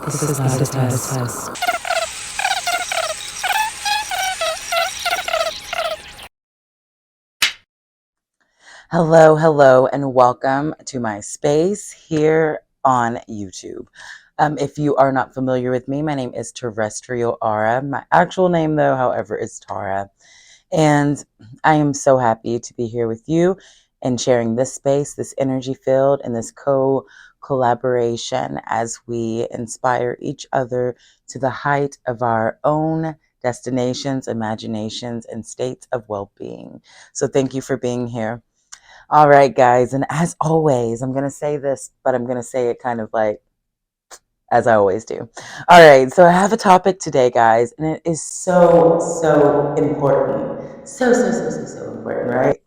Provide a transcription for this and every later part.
This is not a test. Hello, and welcome to my space here on YouTube. If you are not familiar with me, my name is Terrestrial Aura. My actual name, though, however, is Tara. And I am so happy to be here with you and sharing this space, this energy field, and this collaboration as we inspire each other to the height of our own destinations, imaginations, and states of well-being. So thank you for being here. All right, guys. And as always, I'm going to say this, but I'm going to say it kind of like as I always do. All right. So I have a topic today, guys, and it is so important. So important, right?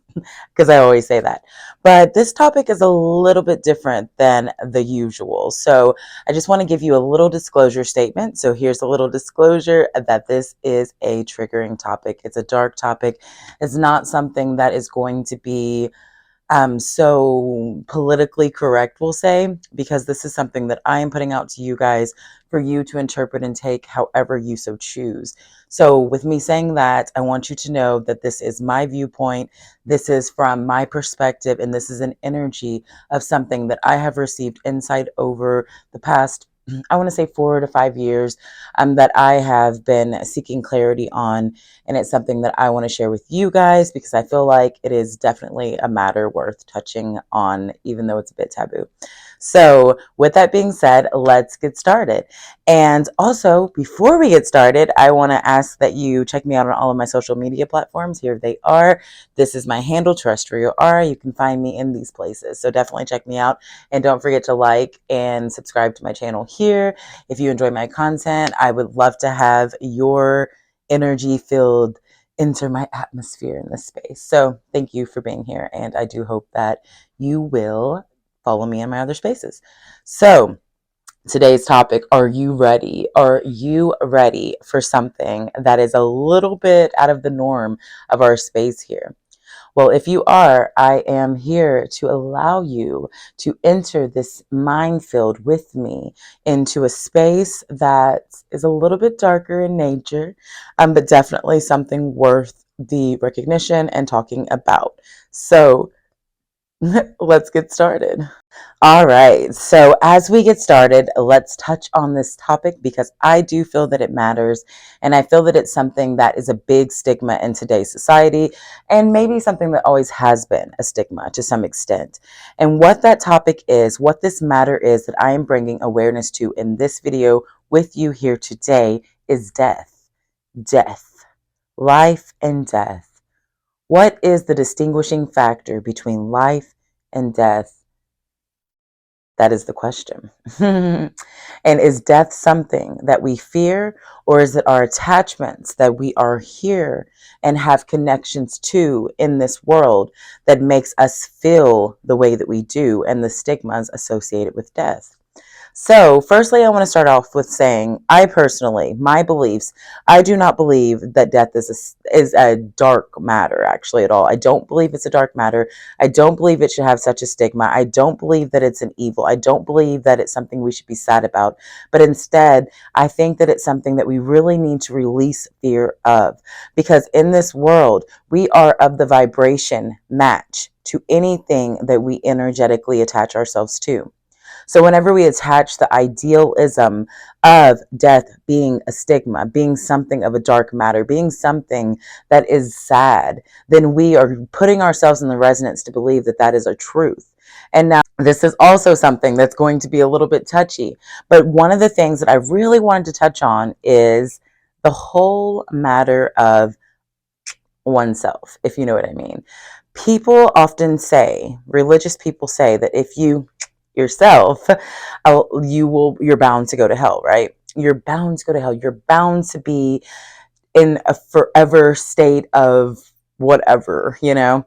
Because I always say that. But this topic is a little bit different than the usual. So I just want to give you a little disclosure statement. So here's a little disclosure that this is a triggering topic. It's a dark topic. It's not something that is going to be so politically correct, we'll say, because this is something that I am putting out to you guys for you to interpret and take however you so choose. So with me saying that, I want you to know that this is my viewpoint. This is from my perspective, and this is an energy of something that I have received insight over the past, I want to say 4 to 5 years, that I have been seeking clarity on. And it's something that I want to share with you guys because I feel like it is definitely a matter worth touching on, even though it's a bit taboo. So with that being said, let's get started. And also, before we get started, I want to ask that you check me out on all of my social media platforms. Here they are. This is my handle, Terrestrial R. You can find me in these places. So definitely check me out. And don't forget to like and subscribe to my channel here. If you enjoy my content, I would love to have your energy filled enter my atmosphere in this space. So thank you for being here. And I do hope that you will follow me in my other spaces. So today's topic, are you ready? Are you ready for something that is a little bit out of the norm of our space here? Well, if you are, I am here to allow you to enter this minefield with me into a space that is a little bit darker in nature, but definitely something worth the recognition and talking about. So let's get started. All right. So as we get started, let's touch on this topic because I do feel that it matters. And I feel that it's something that is a big stigma in today's society and maybe something that always has been a stigma to some extent. And what that topic is, what this matter is that I am bringing awareness to in this video with you here today is death. Death. Life and death. What is the distinguishing factor between life and death? That is the question. And is death something that we fear, or is it our attachments that we are here and have connections to in this world that makes us feel the way that we do and the stigmas associated with death? So, firstly, I want to start off with saying, I personally, my beliefs, I do not believe that death is a dark matter, actually, at all. I don't believe it's a dark matter. I don't believe it should have such a stigma. I don't believe that it's an evil. I don't believe that it's something we should be sad about. But instead, I think that it's something that we really need to release fear of. Because in this world, we are of the vibration match to anything that we energetically attach ourselves to. So whenever we attach the idealism of death being a stigma, being something of a dark matter, being something that is sad, then we are putting ourselves in the resonance to believe that that is a truth. And now this is also something that's going to be a little bit touchy. But one of the things that I really wanted to touch on is the whole matter of oneself, if you know what I mean. People often say, religious people say that if you yourself, you're bound to go to hell, right? You're bound to go to hell. You're bound to be in a forever state of whatever, you know?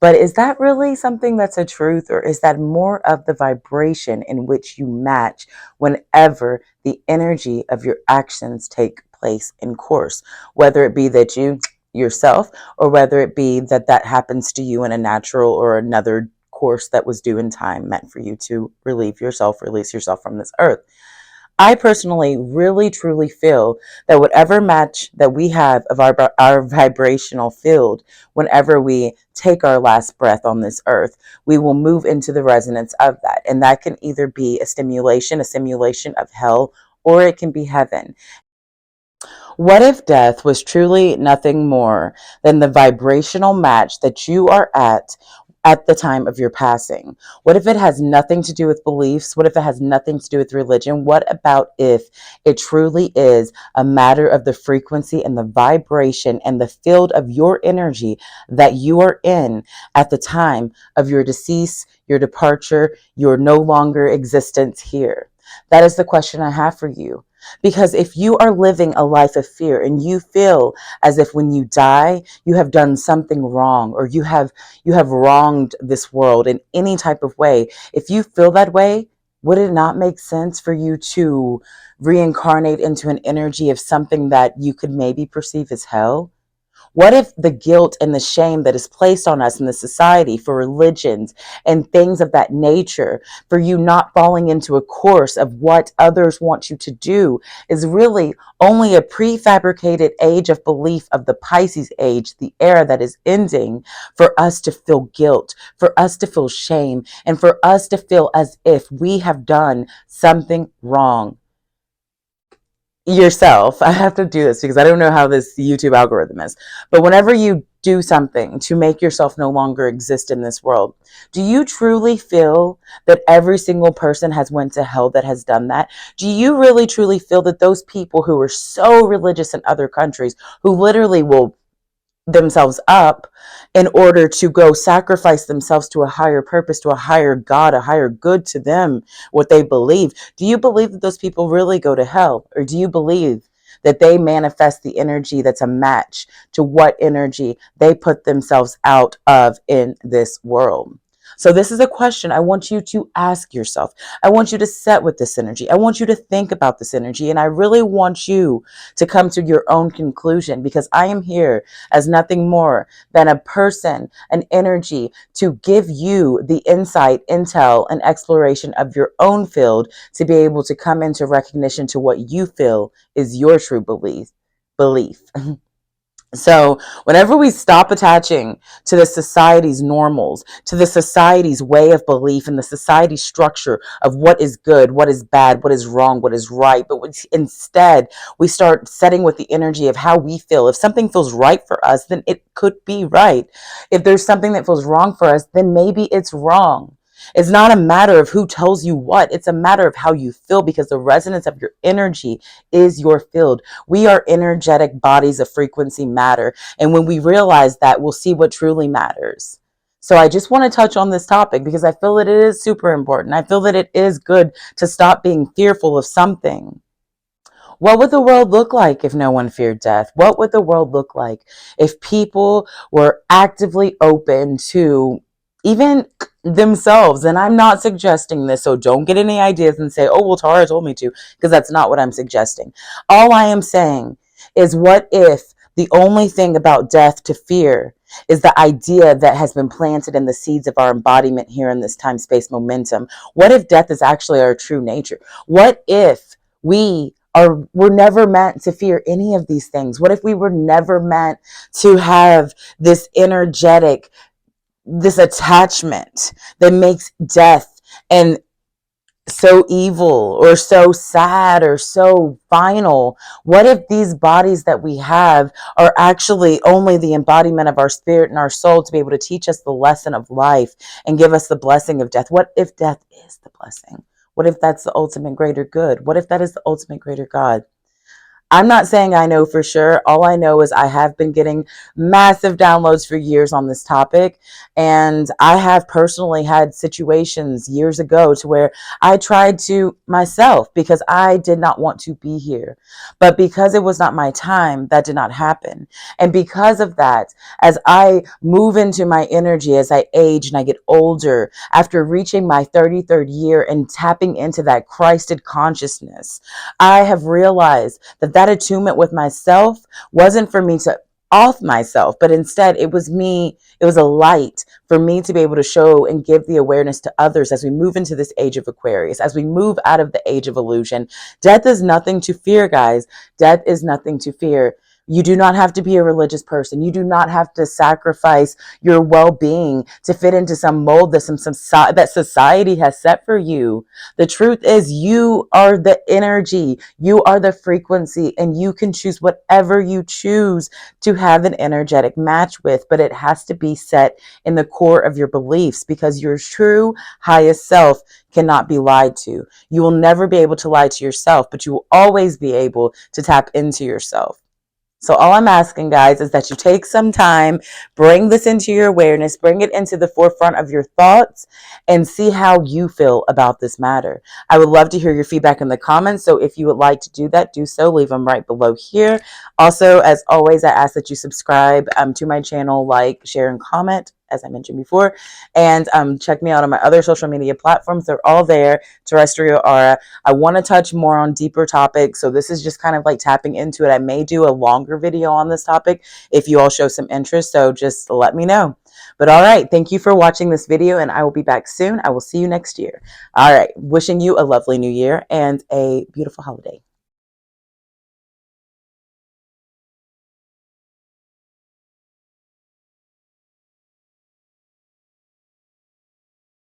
But is that really something that's a truth, or is that more of the vibration in which you match whenever the energy of your actions take place in course, whether it be that you yourself, or whether it be that that happens to you in a natural or another course that was due in time meant for you to release yourself from this earth. I personally really truly feel that whatever match that we have of our vibrational field, whenever we take our last breath on this earth, we will move into the resonance of that. And that can either be a simulation of hell, or it can be heaven. What if death was truly nothing more than the vibrational match that you are at the time of your passing? What if it has nothing to do with beliefs? What if it has nothing to do with religion? What about if it truly is a matter of the frequency and the vibration and the field of your energy that you are in at the time of your decease, your departure, your no longer existence here? That is the question I have for you. Because if you are living a life of fear and you feel as if when you die, you have done something wrong, or you have wronged this world in any type of way, if you feel that way, would it not make sense for you to reincarnate into an energy of something that you could maybe perceive as hell? What if the guilt and the shame that is placed on us in the society for religions and things of that nature, for you not falling into a course of what others want you to do, is really only a prefabricated age of belief of the Pisces age, the era that is ending, for us to feel guilt, for us to feel shame, and for us to feel as if we have done something wrong? Yourself. I have to do this because I don't know how this YouTube algorithm is. But whenever you do something to make yourself no longer exist in this world, do you truly feel that every single person has went to hell that has done that? Do you really truly feel that those people who are so religious in other countries, who literally will themselves up in order to go sacrifice themselves to a higher purpose, to a higher God, a higher good to them, what they believe? Do you believe that those people really go to hell? Or do you believe that they manifest the energy that's a match to what energy they put themselves out of in this world? So this is a question I want you to ask yourself. I want you to set with this energy. I want you to think about this energy. And I really want you to come to your own conclusion, because I am here as nothing more than a person, an energy, to give you the insight, intel, and exploration of your own field to be able to come into recognition to what you feel is your true belief. So whenever we stop attaching to the society's normals, to the society's way of belief and the society's structure of what is good, what is bad, what is wrong, what is right, but instead we start setting with the energy of how we feel. If something feels right for us, then it could be right. If there's something that feels wrong for us, then maybe it's wrong. It's not a matter of who tells you what. It's a matter of how you feel, because the resonance of your energy is your field. We are energetic bodies of frequency matter. And when we realize that, we'll see what truly matters. So I just want to touch on this topic because I feel that it is super important. I feel that it is good to stop being fearful of something. What would the world look like if no one feared death? What would the world look like if people were actively open to even themselves? And I'm not suggesting this, so don't get any ideas and say, oh, well, Tara told me to, because that's not what I'm suggesting. All I am saying is, what if the only thing about death to fear is the idea that has been planted in the seeds of our embodiment here in this time space momentum? What if death is actually our true nature? What if we're never meant to fear any of these things? What if we were never meant to have this energetic, this attachment that makes death and so evil or so sad or so final? What if these bodies that we have are actually only the embodiment of our spirit and our soul to be able to teach us the lesson of life and give us the blessing of death? What if death is the blessing? What if that's the ultimate greater good? What if that is the ultimate greater God? I'm not saying I know for sure. All I know is I have been getting massive downloads for years on this topic. And I have personally had situations years ago to where I tried to myself because I did not want to be here. But because it was not my time, that did not happen. And because of that, as I move into my energy, as I age and I get older, after reaching my 33rd year and tapping into that Christed consciousness, I have realized that attunement with myself wasn't for me to off myself, but instead it was me. It was a light for me to be able to show and give the awareness to others as we move into this age of Aquarius, as we move out of the age of illusion. Death is nothing to fear, guys. Death is nothing to fear. You do not have to be a religious person. You do not have to sacrifice your well-being to fit into some mold that that society has set for you. The truth is, you are the energy, you are the frequency, and you can choose whatever you choose to have an energetic match with, but it has to be set in the core of your beliefs, because your true highest self cannot be lied to. You will never be able to lie to yourself, but you will always be able to tap into yourself. So all I'm asking, guys, is that you take some time, bring this into your awareness, bring it into the forefront of your thoughts, and see how you feel about this matter. I would love to hear your feedback in the comments. So if you would like to do that, do so. Leave them right below here. Also, as always, I ask that you subscribe to my channel, like, share, and comment, as I mentioned before. And check me out on my other social media platforms. They're all there. Terrestrial Aura. I want to touch more on deeper topics, so this is just kind of like tapping into it. I may do a longer video on this topic if you all show some interest, so just let me know. But all right, thank you for watching this video, and I will be back soon. I will see you next year. All right, wishing you a lovely new year and a beautiful holiday.